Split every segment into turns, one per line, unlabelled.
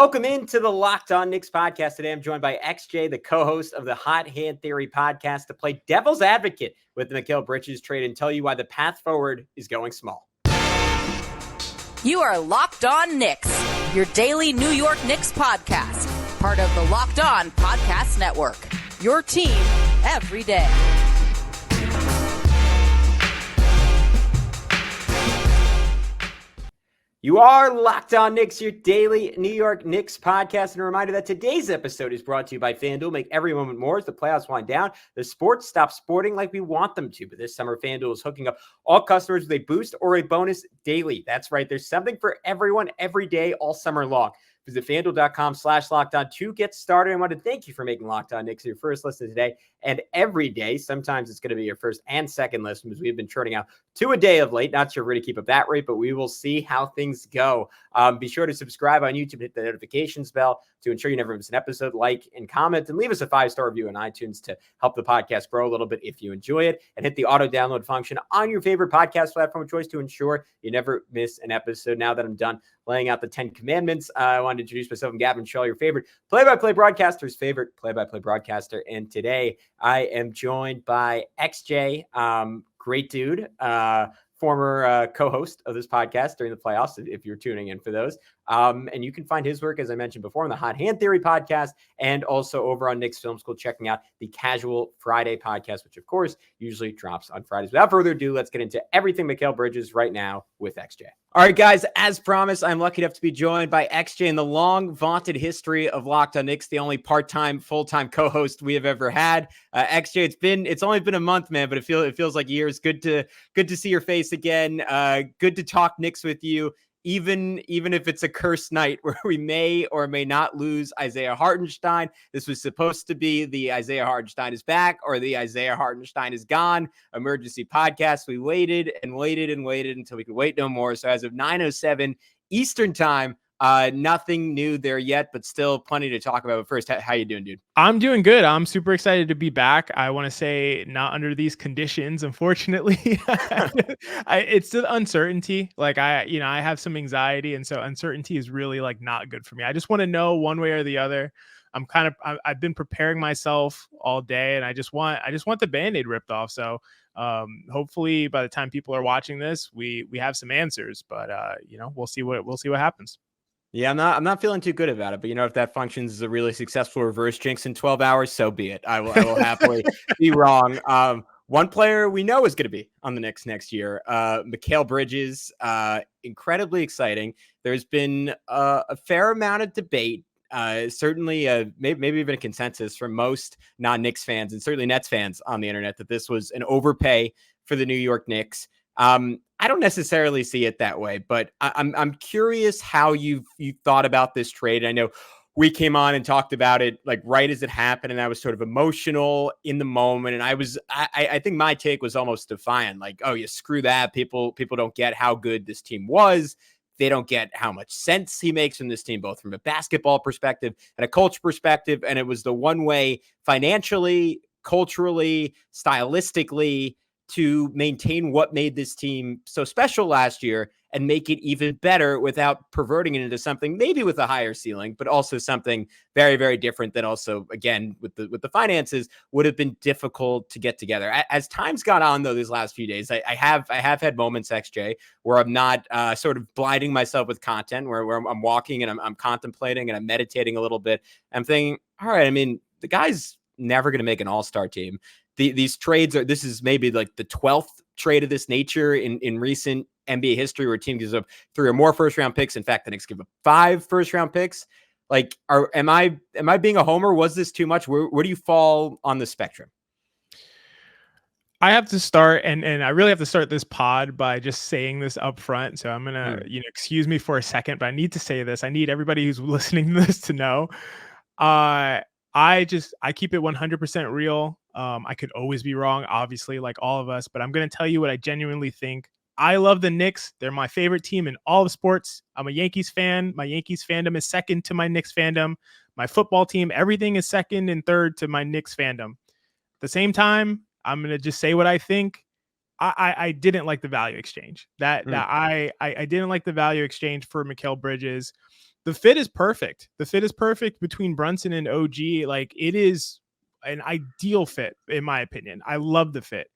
Welcome into the Locked On Knicks podcast. Today I'm joined by XJ, the co-host of the Hot Hand Theory podcast, to play devil's advocate with the Mikal Bridges trade and tell you why the path forward is going small.
You are Locked On Knicks, your daily New York Knicks podcast, part of the Locked On Podcast Network, your team every day.
You are Locked On Knicks, your daily New York Knicks podcast. And a reminder that today's episode is brought to you by FanDuel. Make every moment more as the playoffs wind down. The sports stop sporting like we want them to. But this summer, FanDuel is hooking up all customers with a boost or a bonus daily. That's right. There's something for everyone every day all summer long. Visit FanDuel.com/LockedOn to get started. I want to thank you for making Locked On Knicks your first listen today and every day. Sometimes it's going to be your first and second listen because we've been churning out 2 a day of late. Not sure we're going to keep up that rate, but we will see how things go. Be sure to subscribe on YouTube, hit the notifications bell to ensure you never miss an episode, like and comment, and leave us a 5-star review on iTunes to help the podcast grow a little bit if you enjoy it, and hit the auto download function on your favorite podcast platform of choice to ensure you never miss an episode. Now that I'm done laying out the 10 commandments, I wanted to introduce myself. I'm Gavin Schall, your favorite play-by-play broadcaster's favorite play-by-play broadcaster, and today I am joined by XJ, great dude, former co-host of this podcast during the playoffs, if you're tuning in for those. And you can find his work, as I mentioned before, on the Hot Hand Theory podcast and also over on Knicks Film School, checking out the Casual Friday podcast, which, of course, usually drops on Fridays. Without further ado, let's get into everything Mikal Bridges right now with XJ. All right, guys, as promised, I'm lucky enough to be joined by XJ in the long vaunted history of Locked On Knicks, the only part-time, full-time co-host we have ever had. XJ, it's only been a month, man, but it feels like years. Good to see your face again. Good to talk Knicks with you. Even if it's a cursed night where we may or may not lose Isaiah Hartenstein. This was supposed to be the Isaiah Hartenstein is back or the Isaiah Hartenstein is gone emergency podcast. We waited and waited and waited until we could wait no more. So as of 9:07 Eastern time, nothing new there yet, but still plenty to talk about. But first, how you doing, dude?
I'm doing good. I'm super excited to be back. I want to say not under these conditions, unfortunately. It's the uncertainty. Like I have some anxiety, and so uncertainty is really like not good for me. I just want to know one way or the other. I've been preparing myself all day, and I just want the Band-Aid ripped off. So hopefully by the time people are watching this, we have some answers. But we'll see what happens.
Yeah, I'm not feeling too good about it, but if that functions as a really successful reverse jinx in 12 hours, so be it. I will happily be wrong. One player we know is going to be on the Knicks next year, Mikal Bridges, incredibly exciting. There's been a fair amount of debate, certainly maybe even a consensus from most non-Knicks fans and certainly Nets fans on the internet that this was an overpay for the New York Knicks. I don't necessarily see it that way, but I'm curious how you thought about this trade. I know we came on and talked about it like right as it happened, and I was sort of emotional in the moment. And I think my take was almost defiant, like, oh, you screw that. People don't get how good this team was. They don't get how much sense he makes from this team, both from a basketball perspective and a culture perspective. And it was the one way financially, culturally, stylistically to maintain what made this team so special last year and make it even better without perverting it into something maybe with a higher ceiling, but also something very, very different that also, again, with the finances would have been difficult to get together. As time's gone on, though, these last few days, I have had moments, XJ, where I'm not sort of blinding myself with content, where I'm walking and I'm contemplating and I'm meditating a little bit. I'm thinking, all right, I mean, the guy's never going to make an all-star team. These trades this is maybe like the 12th trade of this nature in recent NBA history where a team gives up 3 or more first-round picks. In fact, the Knicks give up 5 first-round picks. Like, am I being a homer? Was this too much? Where do you fall on the spectrum?
I have to start, and I really have to start this pod by just saying this up front. So I'm gonna, excuse me for a second, but I need to say this. I need everybody who's listening to this to know. I keep it 100% real. I could always be wrong, obviously, like all of us, but I'm going to tell you what I genuinely think. I love the Knicks. They're my favorite team in all of sports. I'm a Yankees fan. My Yankees fandom is second to my Knicks fandom. My football team, everything is second and third to my Knicks fandom. At the same time, I'm going to just say what I think. I didn't like the value exchange. I didn't like the value exchange for Mikal Bridges. the fit is perfect. The fit is perfect between Brunson and OG. Like, it is an ideal fit, in my opinion. I love the fit.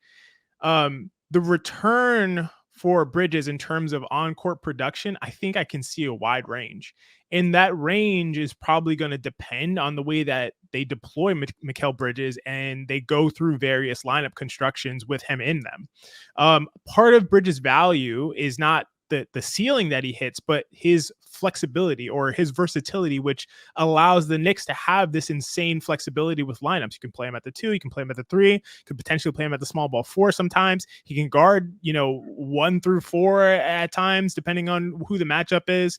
The return for Bridges in terms of on-court production, I think I can see a wide range. And that range is probably going to depend on the way that they deploy Mikal Bridges and they go through various lineup constructions with him in them. Part of Bridges' value is not the ceiling that he hits, but his flexibility or his versatility, which allows the Knicks to have this insane flexibility with lineups. You can play him at the 2, you can play him at the 3, you could potentially play him at the small ball 4 sometimes. He can guard, 1 through 4 at times, depending on who the matchup is.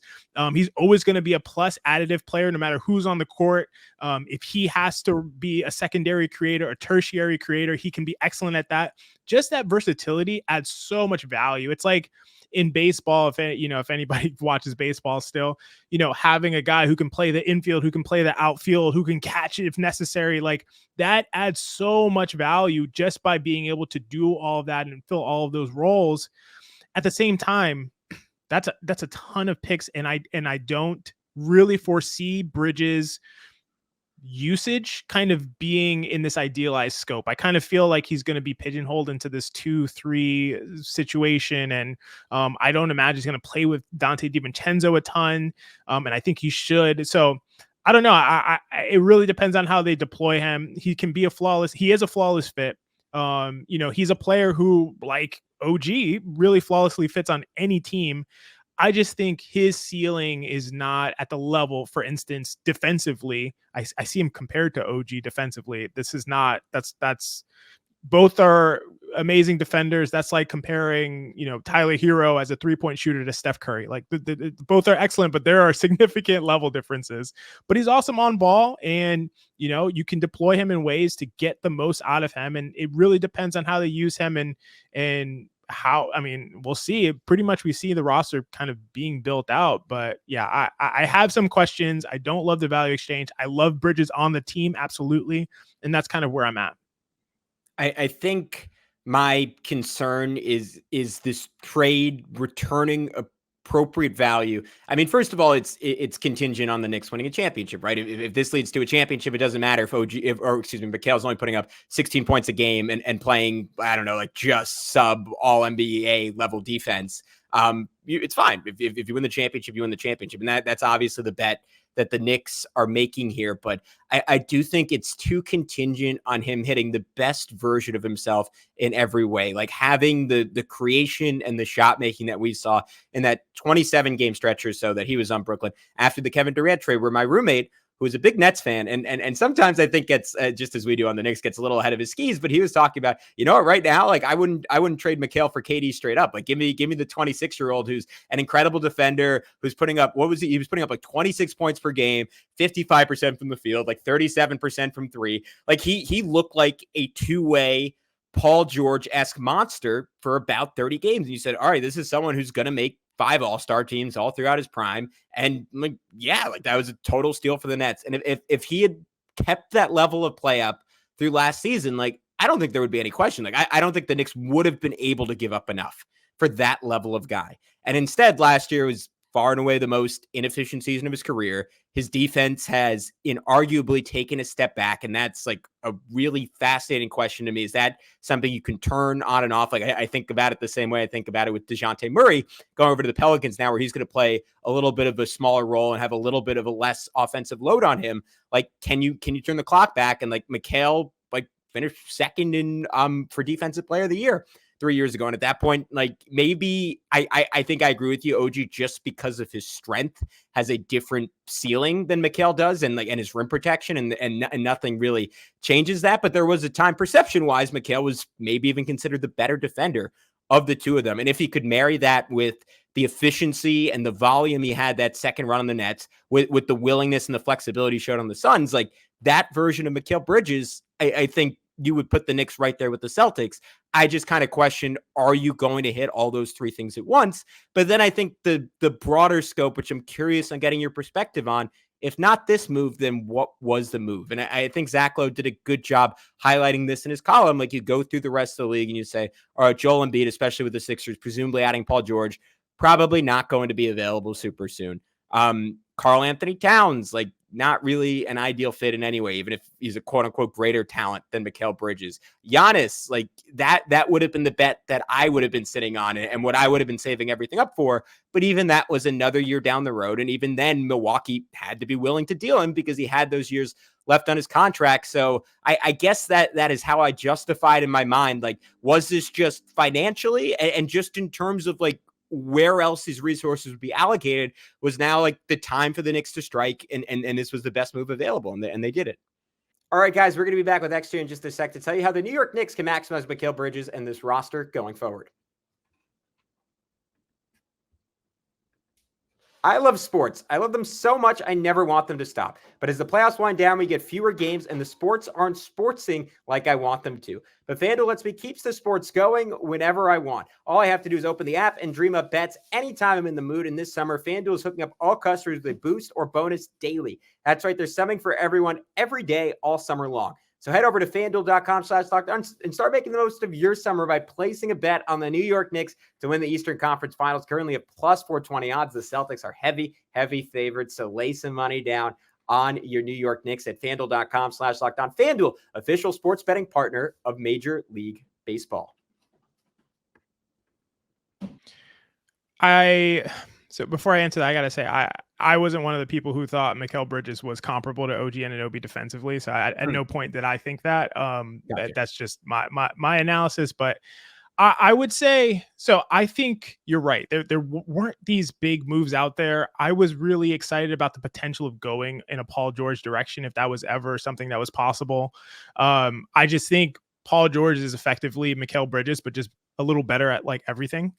He's always going to be a plus additive player, no matter who's on the court. If he has to be a secondary creator, a tertiary creator, he can be excellent at that. Just that versatility adds so much value. It's like in baseball, if anybody watches baseball still, having a guy who can play the infield, who can play the outfield, who can catch it if necessary, like that adds so much value just by being able to do all of that and fill all of those roles. At the same time, that's a ton of picks, and I don't really foresee Bridges' usage kind of being in this idealized scope. I kind of feel like he's going to be pigeonholed into this 2-3 situation. And I don't imagine he's going to play with Dante DiVincenzo a ton. And I think he should. So I don't know. It really depends on how they deploy him. He is a flawless fit. He's a player who, like OG, really flawlessly fits on any team. I just think his ceiling is not at the level, for instance, defensively. I see him compared to OG defensively. That's both are amazing defenders. That's like comparing, Tyler Hero as a 3-point shooter to Steph Curry. Like both are excellent, but there are significant level differences. But he's awesome on ball, and you can deploy him in ways to get the most out of him. And it really depends on how they use him and how, we'll see. Pretty much we see the roster kind of being built out, but yeah, I have some questions. I don't love the value exchange. I love Bridges on the team, absolutely, and that's kind of where I'm at.
I think my concern is this trade returning appropriate value. First of all, it's contingent on the Knicks winning a championship, right? If this leads to a championship, it doesn't matter if Mikal's only putting up 16 points a game and playing, I don't know, like just sub all NBA level defense. It's fine. If you win the championship, you win the championship. And that's obviously the bet that the Knicks are making here. But I do think it's too contingent on him hitting the best version of himself in every way. Like having the creation and the shot making that we saw in that 27 game stretch or so that he was on Brooklyn after the Kevin Durant trade, where my roommate, who is a big Nets fan, and sometimes I think gets just as we do on the Knicks, gets a little ahead of his skis. But he was talking about, right now, like I wouldn't trade Mikal for KD straight up. Like give me the 26-year-old who's an incredible defender, who's putting up, he was putting up like 26 points per game, 55% from the field, like 37% from 3. Like he looked like a two-way Paul George-esque monster for about 30 games. And you said, all right, this is someone who's going to make 5 all-star teams all throughout his prime. And that was a total steal for the Nets. And if he had kept that level of play up through last season, like, I don't think there would be any question. Like, I don't think the Knicks would have been able to give up enough for that level of guy. And instead, last year was far and away the most inefficient season of his career. His defense has inarguably taken a step back, and that's like a really fascinating question to me. Is that something you can turn on and off? Like I think about it the same way I think about it with DeJounte Murray going over to the Pelicans now, where he's going to play a little bit of a smaller role and have a little bit of a less offensive load on him. Like, can you turn the clock back and like Mikal like finish second in for defensive player of the year 3 years ago? And at that point, like maybe I think I agree with you. OG, just because of his strength, has a different ceiling than Mikal does, and his rim protection, and nothing really changes that. But there was a time, perception wise, Mikal was maybe even considered the better defender of the two of them. And if he could marry that with the efficiency and the volume he had that second run on the Nets, with the willingness and the flexibility showed on the Suns, like that version of Mikal Bridges, I think you would put the Knicks right there with the Celtics. I just kind of question, are you going to hit all those three things at once? But then I think the broader scope, which I'm curious on getting your perspective on, if not this move, then what was the move? And I think Zach Lowe did a good job highlighting this in his column. Like, you go through the rest of the league and you say, all right, Joel Embiid, especially with the Sixers, presumably adding Paul George, probably not going to be available super soon. Karl Anthony Towns, like not really an ideal fit in any way, even if he's a quote unquote greater talent than Mikal Bridges. Giannis, like that would have been the bet that I would have been sitting on and what I would have been saving everything up for. But even that was another year down the road. And even then, Milwaukee had to be willing to deal him because he had those years left on his contract. So I guess that is how I justified in my mind, like, was this just financially and just in terms of like where else his resources would be allocated, was now like the time for the Knicks to strike, and this was the best move available, and they did it. All right, guys, we're going to be back with X2 in just a sec to tell you how the New York Knicks can maximize Mikal Bridges and this roster going forward. I love sports. I love them so much, I never want them to stop. But as the playoffs wind down, we get fewer games, and the sports aren't sportsing like I want them to. But FanDuel lets me keep the sports going whenever I want. All I have to do is open the app and dream up bets anytime I'm in the mood. And this summer, FanDuel is hooking up all customers with a boost or bonus daily. That's right. There's something for everyone every day, all summer long. So head over to FanDuel.com/LockedOn and start making the most of your summer by placing a bet on the New York Knicks to win the Eastern Conference Finals. Currently at plus 420 odds. The Celtics are heavy favorites. So lay some money down on your New York Knicks at FanDuel.com/LockedOn. FanDuel, official sports betting partner of Major League Baseball.
So before I answer that, I got to say, I wasn't one of the people who thought Mikal Bridges was comparable to OG Anunoby defensively. So at no point did I think that.
Gotcha.
That's just my analysis. But I would say, so I think you're right. There weren't these big moves out there. I was really excited about the potential of going in a Paul George direction if that was ever something that was possible. I just think Paul George is effectively Mikal Bridges, but just a little better at like everything.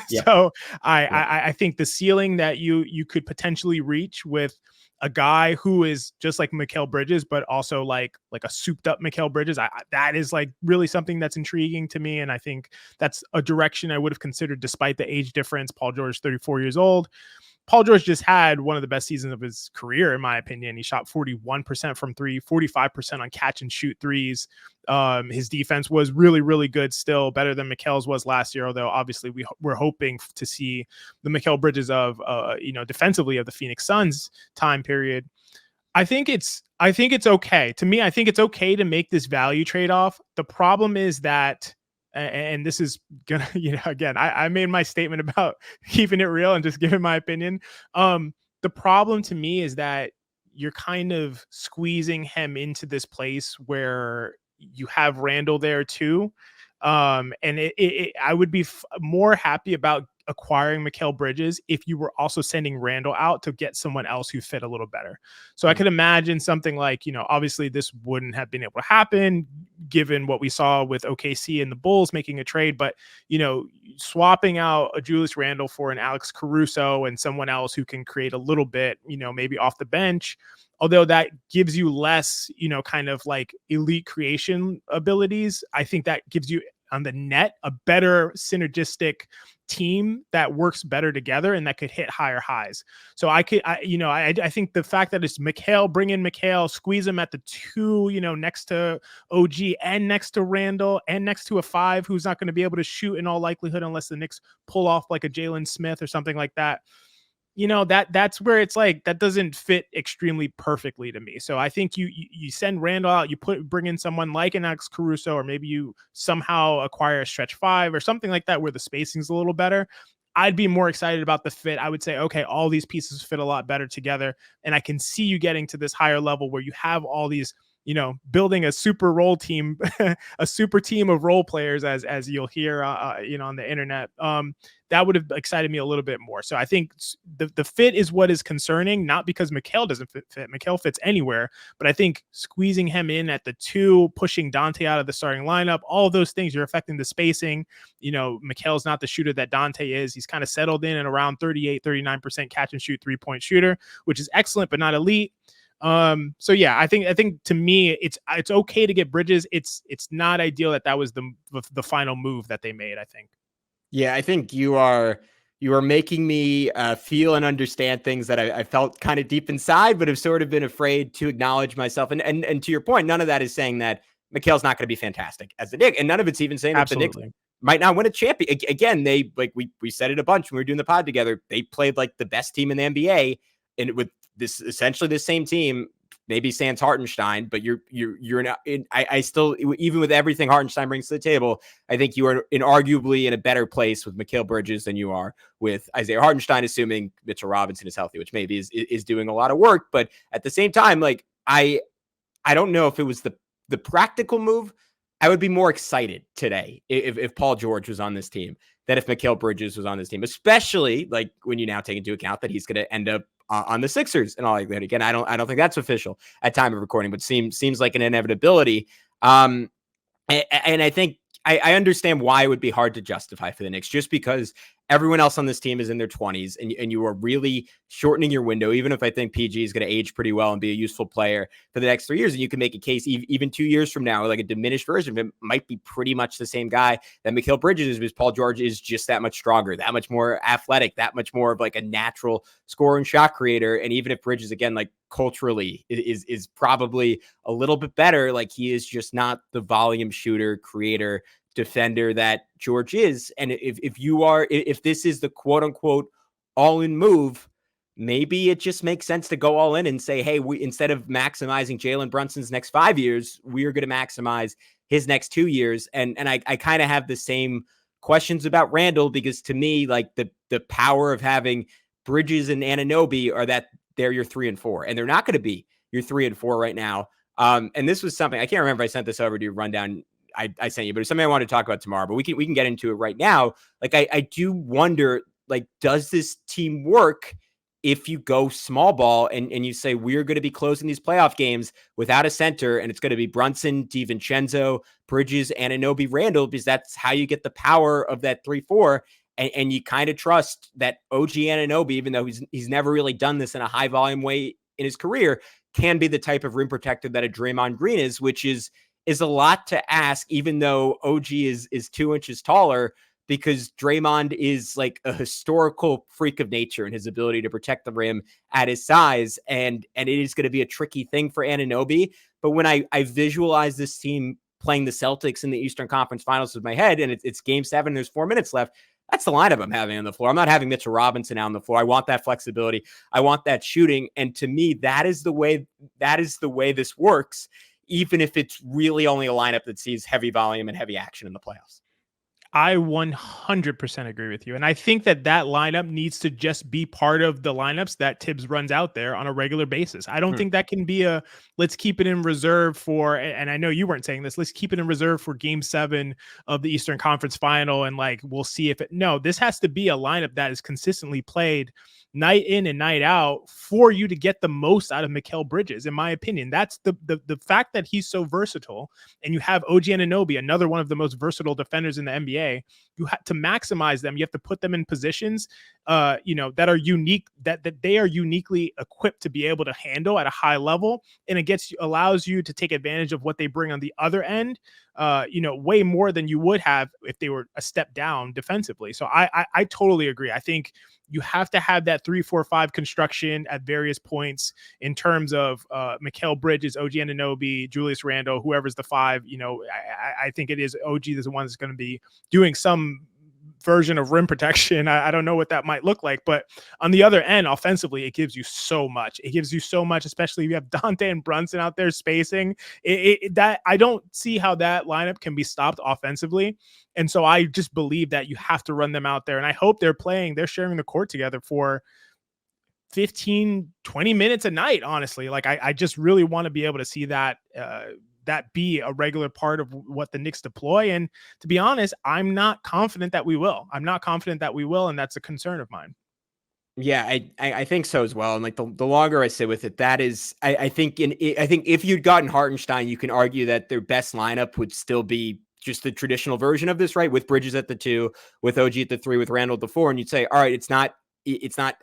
Yeah.
So I think the ceiling that you could potentially reach with a guy who is just like Mikal Bridges, but also like a souped up Mikal Bridges, that is like really something that's intriguing to me. And I think that's a direction I would have considered despite the age difference. Paul George, 34 years old. Paul George just had one of the best seasons of his career, in my opinion. He shot 41% from three, 45% on catch and shoot threes. His defense was really, really good still, better than Mikal's was last year, although obviously we're hoping to see the Mikal Bridges of, defensively of the Phoenix Suns time period. I think it's okay. To me, I think it's okay to make this value trade-off. The problem is that, and this is gonna, again, I made my statement about keeping it real and just giving my opinion. The problem to me is that you're kind of squeezing him into this place where you have Randall there too. And I would be more happy about acquiring Mikal Bridges if you were also sending Randall out to get someone else who fit a little better. So I could imagine something like, obviously this wouldn't have been able to happen given what we saw with OKC and the Bulls making a trade, but swapping out a Julius Randle for an Alex Caruso and someone else who can create a little bit, maybe off the bench, although that gives you less, kind of like elite creation abilities. I think that gives you on the net a better synergistic team that works better together and that could hit higher highs. So I think the fact that it's Mikal, bring in Mikal, squeeze him at the 2, next to OG and next to Randall and next to a 5 who's not going to be able to shoot in all likelihood unless the Knicks pull off like a Jalen Smith or something like that. That's where it's like that doesn't fit extremely perfectly to me. So I think you send Randall out, you bring in someone like an Alex Caruso, or maybe you somehow acquire a stretch 5 or something like that where the spacing's a little better. I'd be more excited about the fit. I would say, okay, all these pieces fit a lot better together, and I can see you getting to this higher level where you have all these, building a super role team, a super team of role players, as you'll hear, on the internet. That would have excited me a little bit more. So I think the fit is what is concerning, not because Mikal doesn't fit. Mikal fits anywhere, but I think squeezing him in at the 2, pushing Dante out of the starting lineup, all of those things, you're affecting the spacing. Mikal's not the shooter that Dante is. He's kind of settled in at around 38-39% catch and shoot 3-point shooter, which is excellent, but not elite. So yeah, I think to me, it's okay to get Bridges. It's not ideal that was the final move that they made, I think.
Yeah, I think you are making me feel and understand things that I felt kind of deep inside, but have sort of been afraid to acknowledge myself. And to your point, none of that is saying that Mikal's not going to be fantastic as the Knicks, and none of it's even saying that the Knicks might not win a champion. Again, they we said it a bunch when we were doing the pod together. They played like the best team in the NBA, and with this essentially the same team, maybe sans Hartenstein, but you're not in, I still, even with everything Hartenstein brings to the table, I think you are arguably in a better place with Mikal Bridges than you are with Isaiah Hartenstein, assuming Mitchell Robinson is healthy, which maybe is doing a lot of work. But at the same time, like I don't know if it was the practical move. I would be more excited today if Paul George was on this team than if Mikal Bridges was on this team, especially like when you now take into account that he's going to end up on the Sixers and all like that. Again, I don't think that's official at time of recording, but seems like an inevitability. And I think I understand why it would be hard to justify for the Knicks, just because everyone else on this team is in their 20s and you are really shortening your window, even if I think PG is going to age pretty well and be a useful player for the next 3 years. And you can make a case even 2 years from now, like a diminished version of him might be pretty much the same guy that Mikal Bridges is, because Paul George is just that much stronger, that much more athletic, that much more of like a natural scorer and shot creator. And even if Bridges, again, like culturally is probably a little bit better, like he is just not the volume shooter, creator, defender that George is. And if this is the quote unquote all in move, maybe it just makes sense to go all in and say, hey, we, instead of maximizing Jalen Brunson's next 5 years, we are going to maximize his next 2 years. And I kind of have the same questions about Randall, because to me, like the power of having Bridges and Anunoby are that they're your 3 and 4, and they're not going to be your 3 and 4 right now. And this was something I can't remember. I sent this over to you rundown. I sent you, but it's something I want to talk about tomorrow, but we can get into it right now. Like, I do wonder, like, does this team work if you go small ball and you say, we're going to be closing these playoff games without a center, and it's going to be Brunson, DiVincenzo, Bridges, Anunoby, Randall, because that's how you get the power of that 3-4. And you kind of trust that OG Anunoby, even though he's never really done this in a high volume way in his career, can be the type of rim protector that a Draymond Green is, which is a lot to ask, even though OG is 2 inches taller, because Draymond is like a historical freak of nature in his ability to protect the rim at his size. And it is going to be a tricky thing for Anunoby. But when I visualize this team playing the Celtics in the Eastern Conference Finals with my head, and it's game 7, there's 4 minutes left, that's the lineup I'm having on the floor. I'm not having Mitchell Robinson out on the floor. I want that flexibility. I want that shooting. And to me, that is the way this works, even if it's really only a lineup that sees heavy volume and heavy action in the playoffs.
I 100% agree with you. And I think that lineup needs to just be part of the lineups that Tibbs runs out there on a regular basis. I don't think that can be let's keep it in reserve for, and I know you weren't saying this, let's keep it in reserve for game 7 of the Eastern Conference Final. And like, we'll see if this has to be a lineup that is consistently played night in and night out for you to get the most out of Mikal Bridges. In my opinion, that's the fact that he's so versatile, and you have OG Anunoby, another one of the most versatile defenders in the NBA. You have to maximize them. You have to put them in positions, that are unique, that they are uniquely equipped to be able to handle at a high level. And it allows you to take advantage of what they bring on the other end, way more than you would have if they were a step down defensively. So I totally agree. I think you have to have that 3-4-5 construction at various points in terms of Mikal Bridges, OG Anunoby, Julius Randle, whoever's the 5. I think it is OG is the one that's going to be doing some version of rim protection. I don't know what that might look like, but on the other end, offensively, it gives you so much. It gives you so much, especially if you have Dante and Brunson out there spacing. That I don't see how that lineup can be stopped offensively. And so I just believe that you have to run them out there. And I hope they're sharing the court together for 15, 20 minutes a night, honestly. Like, I just really want to be able to see that be a regular part of what the Knicks deploy. And to be honest, I'm not confident that we will. And that's a concern of mine.
Yeah, I think so as well. And like the longer I sit with it, that is, I think if you'd gotten Hartenstein, you can argue that their best lineup would still be just the traditional version of this, right? With Bridges at the 2, with OG at the 3, with Randall at the 4. And you'd say, all right, it's not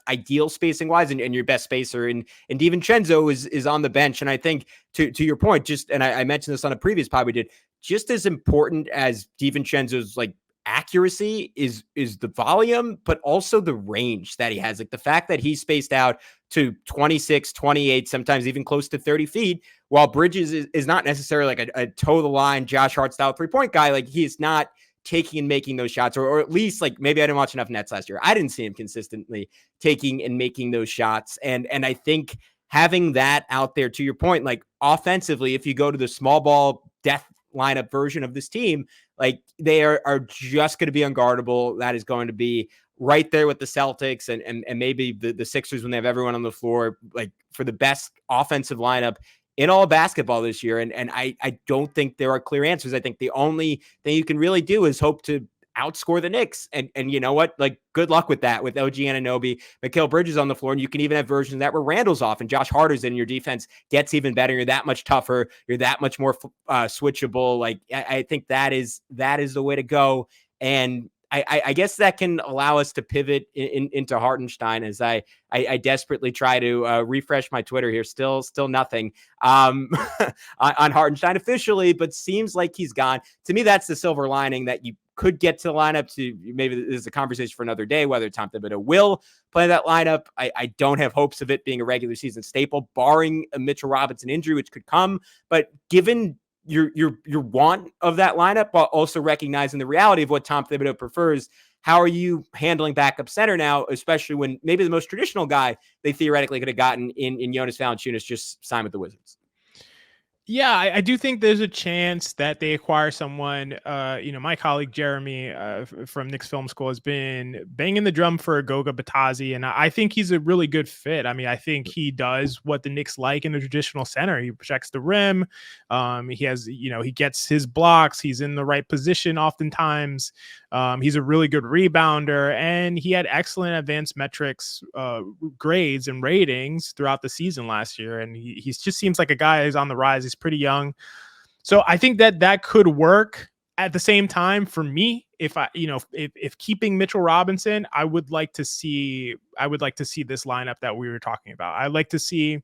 ideal spacing wise, and your best spacer and DiVincenzo is on the bench. And I think to your point, and I mentioned this on a previous pod we did, just as important as DiVincenzo's like accuracy is the volume, but also the range that he has. Like the fact that he's spaced out to 26, 28, sometimes even close to 30 feet, while Bridges is not necessarily like a toe the line Josh Hart style 3-point guy. Like he's not taking and making those shots, or at least like maybe I didn't watch enough Nets last year. I didn't see him consistently taking and making those shots. And I think having that out there, to your point, like offensively, if you go to the small ball death lineup version of this team, like they are just going to be unguardable. That is going to be right there with the Celtics and maybe the Sixers when they have everyone on the floor, like for the best offensive lineup in all basketball this year. And I don't think there are clear answers. I think the only thing you can really do is hope to outscore the Knicks. And you know what? Like, good luck with that, with OG Anunoby, Mikal Bridges on the floor. And you can even have versions of that where Randall's off and Josh Hart is in. Your defense gets even better. You're that much tougher. You're that much more switchable. Like, I think that is the way to go. And I guess that can allow us to pivot into Hartenstein as I desperately try to refresh my Twitter here. Still nothing on Hartenstein officially, but seems like he's gone. To me, that's the silver lining, that you could get to the lineup. To maybe this is a conversation for another day, whether Tom Thibodeau will play that lineup. I don't have hopes of it being a regular season staple, barring a Mitchell Robinson injury, which could come. But given your want of that lineup, while also recognizing the reality of what Tom Thibodeau prefers, how are you handling backup center now, especially when maybe the most traditional guy they theoretically could have gotten in Jonas Valanciunas just signed with the Wizards?
Yeah, I do think there's a chance that they acquire someone. My colleague Jeremy from Knicks Film School has been banging the drum for Goga Batadze, and I think he's a really good fit. I mean, I think he does what the Knicks like in a traditional center. He protects the rim. He has, he gets his blocks. He's in the right position oftentimes. He's a really good rebounder, and he had excellent advanced metrics grades and ratings throughout the season last year. And he just seems like a guy who's on the rise. He's pretty young. So I think that could work. At the same time, for me, if keeping Mitchell Robinson, I would like to see this lineup that we were talking about. I'd like to see,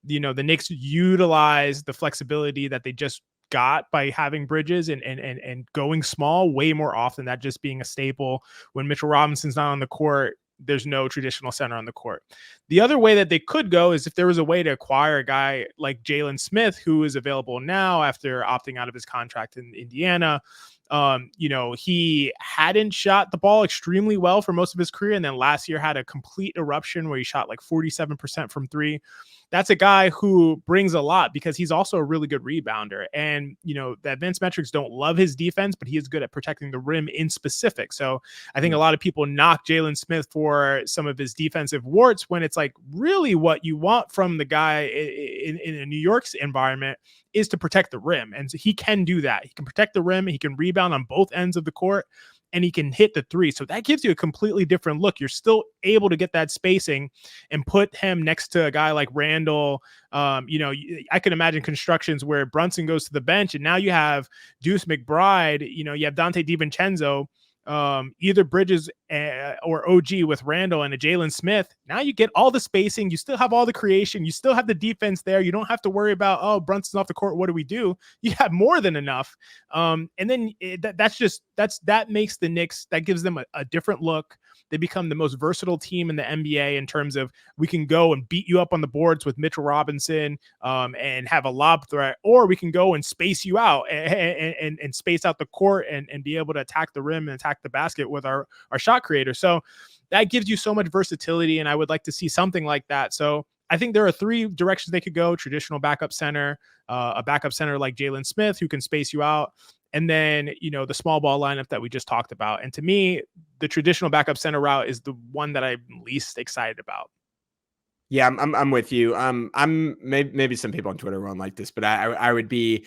the Knicks utilize the flexibility that they just got by having Bridges and going small way more often, that just being a staple. When Mitchell Robinson's not on the court, there's no traditional center on the court. The other way that they could go is if there was a way to acquire a guy like Jalen Smith, who is available now after opting out of his contract in Indiana. He hadn't shot the ball extremely well for most of his career, and then last year had a complete eruption where he shot like 47% from three. That's a guy who brings a lot because he's also a really good rebounder. And, the advanced metrics don't love his defense, but he is good at protecting the rim in specific. So I think a lot of people knock Jalen Smith for some of his defensive warts, when it's like really what you want from the guy in a New York's environment is to protect the rim. And so he can do that. He can protect the rim. He can rebound on both ends of the court, and he can hit the three. So that gives you a completely different look. You're still able to get that spacing and put him next to a guy like Randall. I can imagine constructions where Brunson goes to the bench, and now you have Deuce McBride, you have Dante DiVincenzo, either Bridges or OG with Randall and a Jalen Smith. Now you get all the spacing. You still have all the creation. You still have the defense there. You don't have to worry about, Brunson's off the court. What do we do? You have more than enough. And then that makes the Knicks, that gives them a different look. They become the most versatile team in the NBA in terms of, we can go and beat you up on the boards with Mitchell Robinson and have a lob threat, or we can go and space you out and space out the court and be able to attack the rim and attack the basket with our shot creator. So that gives you so much versatility, and I would like to see something like that. So I think there are three directions they could go: traditional backup center, a backup center like Jalen Smith who can space you out, and then, the small ball lineup that we just talked about. And to me, the traditional backup center route is the one that I'm least excited about.
Yeah, I'm with you. I'm maybe some people on Twitter won't like this, but I would be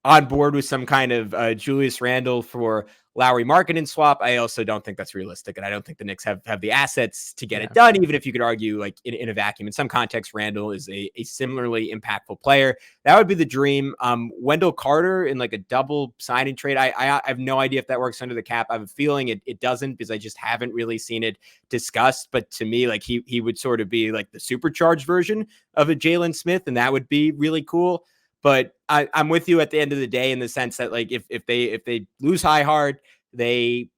on board with some kind of Julius Randle for Lowry Markkanen swap. I also don't think that's realistic, and I don't think the Knicks have the assets to get it done, even if you could argue like in a vacuum. In some context, Randle is a similarly impactful player. That would be the dream. Wendell Carter in like a double signing trade. I have no idea if that works under the cap. I have a feeling it doesn't, because I just haven't really seen it discussed. But to me, like he would sort of be like the supercharged version of a Jalen Smith, and that would be really cool. But I'm with you at the end of the day in the sense that, like, if they lose IHart, they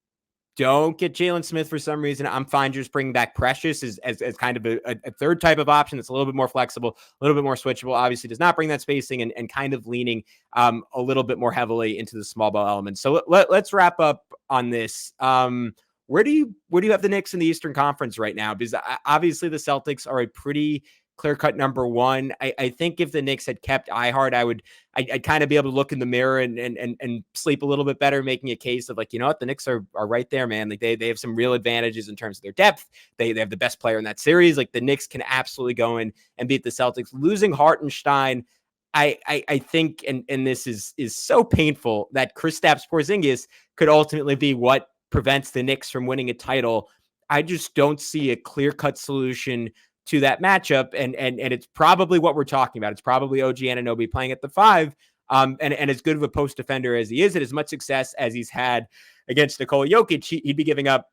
don't get Jalen Smith for some reason, I'm fine just bringing back Precious as kind of a third type of option that's a little bit more flexible, a little bit more switchable. Obviously, does not bring that spacing and kind of leaning a little bit more heavily into the small ball element. So let's wrap up on this. Where do you have the Knicks in the Eastern Conference right now? Because obviously the Celtics are a pretty clear-cut number one. I think if the Knicks had kept IHart, I'd kind of be able to look in the mirror and sleep a little bit better, making a case of like, you know what, the Knicks are right there, man. Like they have some real advantages in terms of their depth. They have the best player in that series. Like the Knicks can absolutely go in and beat the Celtics. Losing Hartenstein, I think, and this is so painful, that Kristaps Porzingis could ultimately be what prevents the Knicks from winning a title. I just don't see a clear-cut solution to that matchup, and it's probably what we're talking about. It's probably OG Anunoby playing at the 5, and as good of a post defender as he is, and as much success as he's had against Nikola Jokic, he'd be giving up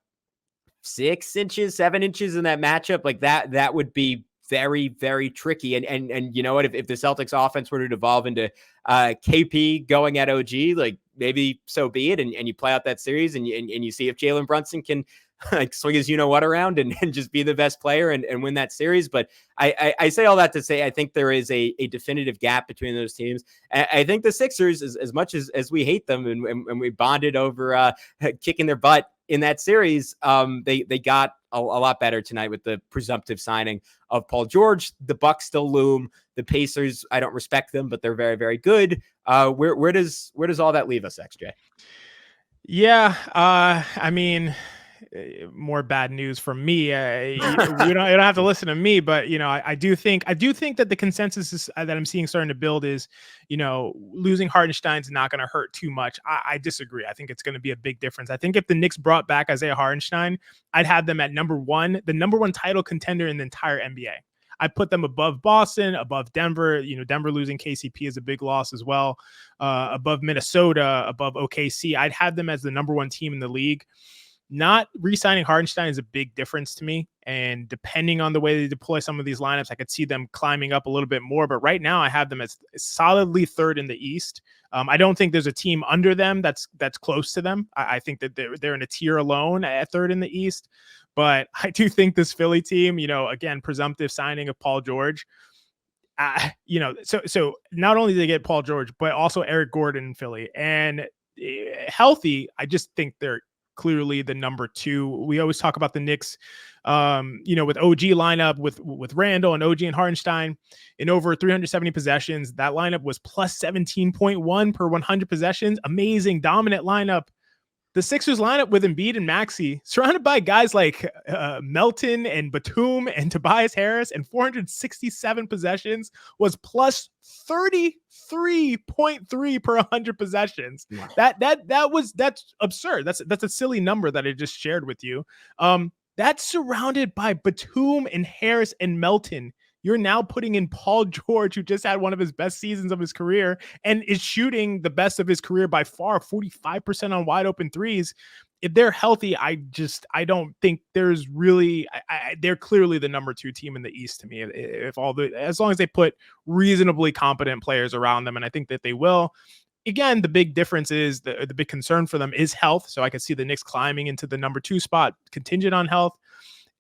6 inches, 7 inches in that matchup. Like that would be very, very tricky. And you know what? If the Celtics offense were to devolve into KP going at OG, like maybe so be it, and you play out that series, and you see if Jalen Brunson can like swing his you-know-what around and just be the best player and win that series. But I say all that to say I think there is a definitive gap between those teams. I think the Sixers, as much as we hate them and we bonded over kicking their butt in that series, they got a lot better tonight with the presumptive signing of Paul George. The Bucks still loom. The Pacers, I don't respect them, but they're very, very good. Where does all that leave us, XJ?
Yeah, I mean, more bad news from me. You don't have to listen to me, but you know, I do think that the consensus is, that I'm seeing starting to build is, you know, losing Hartenstein's not going to hurt too much. I disagree. I think it's going to be a big difference. I think if the Knicks brought back Isaiah Hartenstein, I'd have them at number 1, the number 1 title contender in the entire NBA. I put them above Boston, above Denver. You know, Denver losing KCP is a big loss as well. Above Minnesota, above OKC. I'd have them as the number 1 team in the league. Not re-signing Hartenstein is a big difference to me. And depending on the way they deploy some of these lineups, I could see them climbing up a little bit more. But right now I have them as solidly 3rd in the East. I don't think there's a team under them that's close to them. I think that they're in a tier alone at 3rd in the East. But I do think this Philly team, you know, again, presumptive signing of Paul George, you know, so not only did they get Paul George, but also Eric Gordon in Philly. And healthy, I just think they're clearly the number 2. We always talk about the Knicks, you know, with OG lineup with Randall and OG and Hartenstein in over 370 possessions. That lineup was plus 17.1 per 100 possessions. Amazing, dominant lineup. The Sixers lineup with Embiid and Maxey, surrounded by guys like Melton and Batum and Tobias Harris, and 467 possessions, was plus 33.3 per 100 possessions. Wow. That's absurd. That's a silly number that I just shared with you. That's surrounded by Batum and Harris and Melton. You're now putting in Paul George, who just had one of his best seasons of his career and is shooting the best of his career by far, 45% on wide open threes. If they're healthy, I don't think there's really, they're clearly the number 2 team in the East to me. As long as they put reasonably competent players around them, and I think that they will. Again, the big difference is the big concern for them is health. So I could see the Knicks climbing into the number 2 spot contingent on health.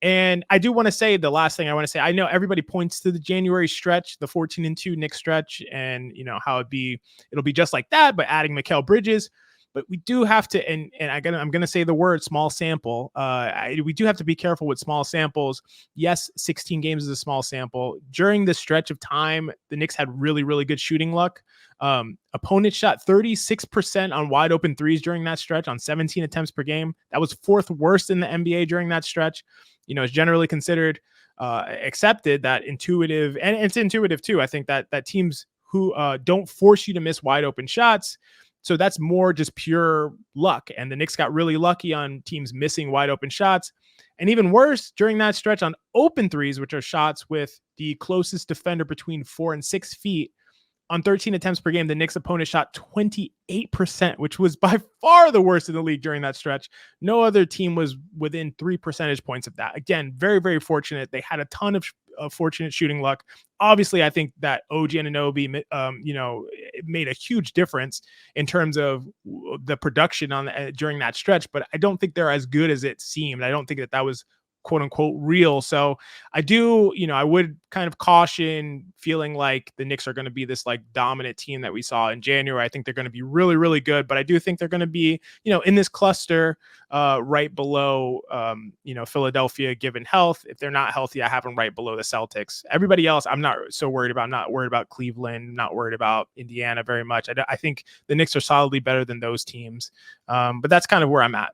And I do want to say, the last thing I want to say, I know everybody points to the January stretch, the 14-2 Knicks stretch, and you know how it'll be just like that, but adding Mikal Bridges. But we do have to, and I'm gonna say the word small sample. We do have to be careful with small samples. Yes, 16 games is a small sample. During this stretch of time, the Knicks had really, really good shooting luck. Opponents shot 36% on wide open threes during that stretch on 17 attempts per game. That was 4th worst in the NBA during that stretch. You know, it's generally considered accepted that intuitive, and it's intuitive too. I think that teams who don't force you to miss wide open shots. So that's more just pure luck. And the Knicks got really lucky on teams missing wide open shots. And even worse, during that stretch on open threes, which are shots with the closest defender between 4 and 6 feet, on 13 attempts per game, the Knicks opponent shot 28%, which was by far the worst in the league during that stretch. No other team was within 3 percentage points of that. Again, very, very fortunate. They had a ton of fortunate shooting luck. Obviously, I think that OG Anunoby, it made a huge difference in terms of the production during that stretch, but I don't think they're as good as it seemed. I don't think that was quote unquote real. So I would kind of caution feeling like the Knicks are going to be this like dominant team that we saw in January. I think they're going to be really, really good, but I do think they're going to be, in this cluster right below, Philadelphia, given health. If they're not healthy, I have them right below the Celtics. Everybody else, I'm not so worried about. I'm not worried about Cleveland, not worried about Indiana very much. I think the Knicks are solidly better than those teams. But that's kind of where I'm at.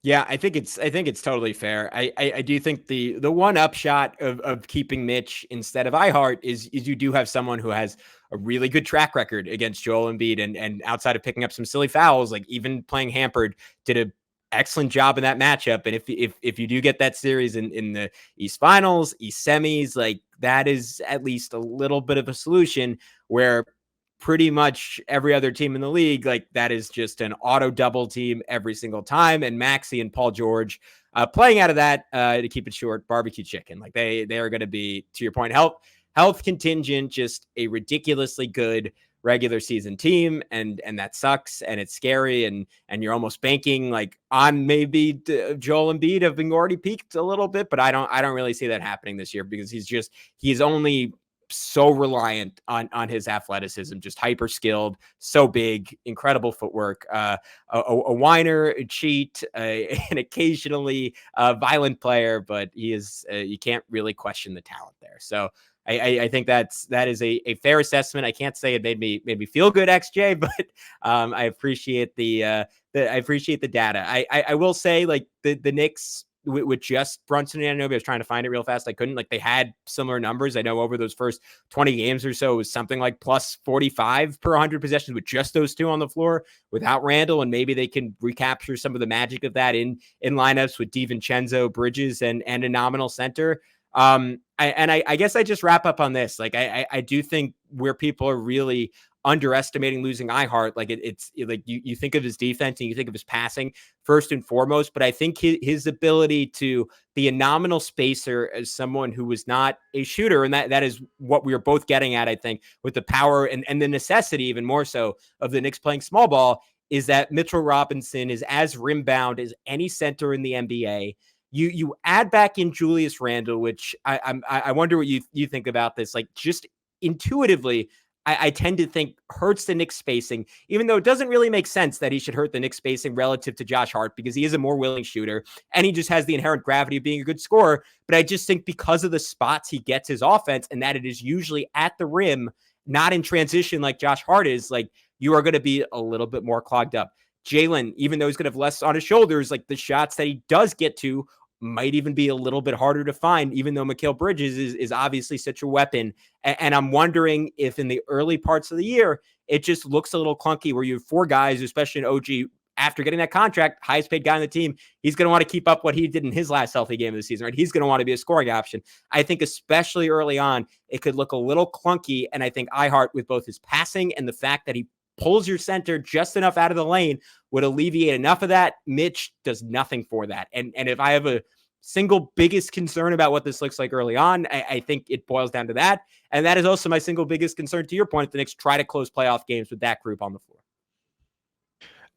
Yeah, I think it's totally fair. I do think the one upshot of keeping Mitch instead of IHart is you do have someone who has a really good track record against Joel Embiid, and outside of picking up some silly fouls, like even playing hampered, did an excellent job in that matchup. And if you do get that series in the East Finals, East semis, like that is at least a little bit of a solution where pretty much every other team in the league, like that is just an auto double team every single time. And Maxey and Paul George playing out of that, to keep it short, barbecue chicken. Like they are going to be, to your point, health contingent, just a ridiculously good regular season team. And that sucks. And it's scary. And you're almost banking like on maybe Joel Embiid having already peaked a little bit, but I don't really see that happening this year because he's only so reliant on his athleticism, just hyper skilled, so big, incredible footwork, a whiner, a cheat, an occasionally violent player, but he is, you can't really question the talent there. So I think that is a fair assessment. I can't say it made me feel good, XJ, but I appreciate the data. I will say, like the Knicks with just Brunson and Anunoby, I was trying to find it real fast. I couldn't. Like they had similar numbers. I know over those first 20 games or so, it was something like plus 45 per 100 possessions with just those two on the floor without Randall. And maybe they can recapture some of the magic of that in lineups with DiVincenzo, Bridges, and a nominal center. I guess I just wrap up on this. Like I do think where people are really underestimating losing IHart, like it's like you think of his defense and you think of his passing first and foremost, but I think his ability to be a nominal spacer as someone who was not a shooter, and that is what we are both getting at, I think, with the power and the necessity even more so of the Knicks playing small ball, is that Mitchell Robinson is as rim bound as any center in the NBA. You add back in Julius Randle, which I wonder what you think about this. Like just intuitively, I tend to think hurts the Knicks spacing, even though it doesn't really make sense that he should hurt the Knicks spacing relative to Josh Hart because he is a more willing shooter and he just has the inherent gravity of being a good scorer. But I just think because of the spots he gets his offense and that it is usually at the rim, not in transition like Josh Hart is, like you are going to be a little bit more clogged up. Jalen, even though he's going to have less on his shoulders, like the shots that he does get to might even be a little bit harder to find, even though Mikal Bridges is obviously such a weapon. And I'm wondering if in the early parts of the year, it just looks a little clunky where you have four guys, especially in OG, after getting that contract, highest paid guy on the team, he's going to want to keep up what he did in his last healthy game of the season, right? He's going to want to be a scoring option. I think especially early on, it could look a little clunky. And I think IHart, with both his passing and the fact that he pulls your center just enough out of the lane, would alleviate enough of that. Mitch does nothing for that. And if I have a single biggest concern about what this looks like early on, I think it boils down to that. And that is also my single biggest concern, to your point, the Knicks try to close playoff games with that group on the floor.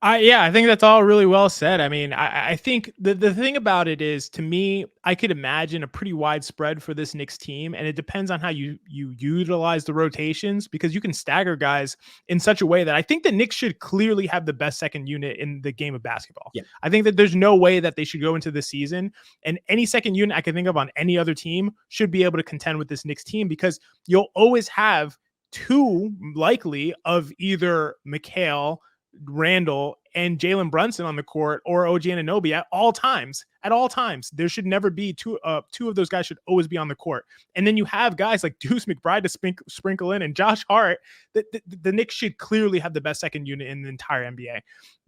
I think that's all really well said. I mean, I think the thing about it is, to me, I could imagine a pretty wide spread for this Knicks team, and it depends on how you utilize the rotations, because you can stagger guys in such a way that I think the Knicks should clearly have the best second unit in the game of basketball.
Yeah.
I think that there's no way that they should go into the season, and any second unit I can think of on any other team should be able to contend with this Knicks team, because you'll always have two likely of either Mikal, Randall, and Jalen Brunson on the court, or OG Anunoby at all times. At all times, there should never be two of those guys should always be on the court. And then you have guys like Deuce McBride to sprinkle in, and Josh Hart. The Knicks should clearly have the best second unit in the entire NBA.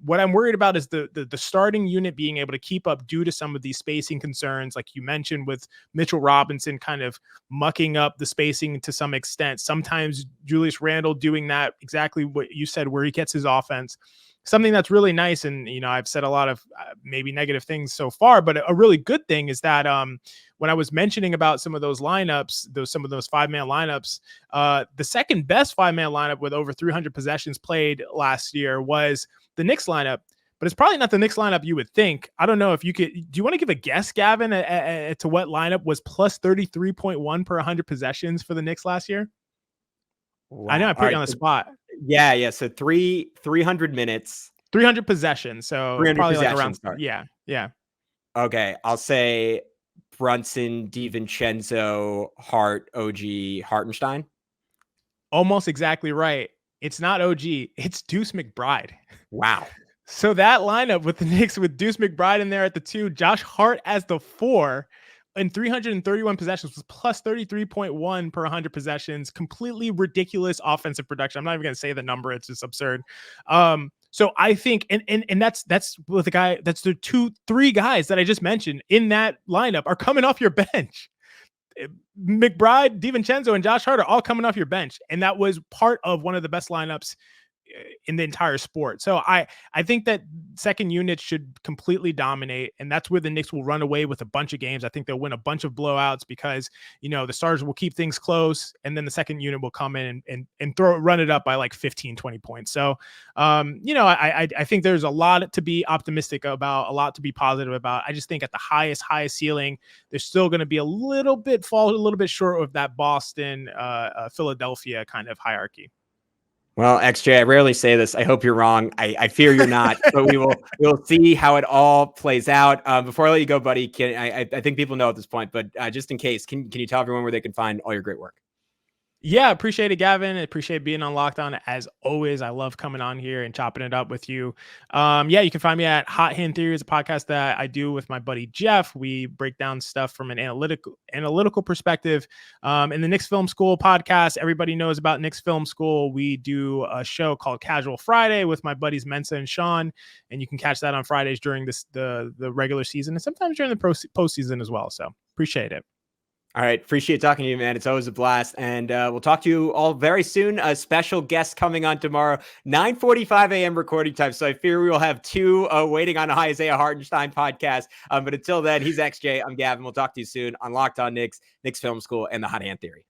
What I'm worried about is the starting unit being able to keep up due to some of these spacing concerns, like you mentioned, with Mitchell Robinson kind of mucking up the spacing to some extent. Sometimes Julius Randle doing that, exactly what you said, where he gets his offense. something that's really nice. And, I've said a lot of maybe negative things so far, but a really good thing is that when I was mentioning about some of those lineups, some of those 5-man lineups, the second best 5-man lineup with over 300 possessions played last year was the Knicks lineup. But it's probably not the Knicks lineup you would think. I don't know if you could. Do you want to give a guess, Gavin, to what lineup was plus 33.1 per 100 possessions for the Knicks last year? Wow. I know I put you on the spot.
Yeah. So 300 minutes,
300 possessions. So
300
probably
possessions.
Like around. Yeah.
Okay, I'll say Brunson, DiVincenzo, Hart, OG, Hartenstein.
Almost exactly right. It's not OG. It's Deuce McBride.
Wow.
So that lineup with the Knicks with Deuce McBride in there at the 2, Josh Hart as the 4, and 331 possessions was plus 33.1 per 100 possessions. Completely ridiculous offensive production. I'm not even going to say the number. It's just absurd. So I think, and that's with the guy, that's the 3 guys that I just mentioned in that lineup are coming off your bench. McBride, DiVincenzo, and Josh Hart are all coming off your bench. And that was part of one of the best lineups in the entire sport. So I think that second unit should completely dominate, and that's where the Knicks will run away with a bunch of games. I think they'll win a bunch of blowouts because, the Stars will keep things close, and then the second unit will come in and run it up by like 15, 20 points. So, I think there's a lot to be optimistic about, a lot to be positive about. I just think at the highest ceiling, they're still going to be fall a little bit short of that Boston, Philadelphia kind of hierarchy.
Well, XJ, I rarely say this. I hope you're wrong. I fear you're not, but we'll see how it all plays out. Before I let you go, buddy, I think people know at this point, but just in case, can you tell everyone where they can find all your great work?
Yeah, appreciate it, Gavin. I appreciate being on Locked On as always. I love coming on here and chopping it up with you. You can find me at Hot Hand Theory. It's a podcast that I do with my buddy Jeff. We break down stuff from an analytical perspective. In the Knicks Film School podcast, everybody knows about Knicks Film School. We do a show called Casual Friday with my buddies Mensa and Sean, and you can catch that on Fridays during the regular season and sometimes during the postseason as well. So appreciate it.
All right. Appreciate talking to you, man. It's always a blast. And we'll talk to you all very soon. A special guest coming on tomorrow, 9:45 a.m. recording time. So I fear we will have 2 waiting on a Isaiah Hartenstein podcast. But until then, he's XJ. I'm Gavin. We'll talk to you soon on Locked On Knicks, Knicks Film School, and the Hot Hand Theory.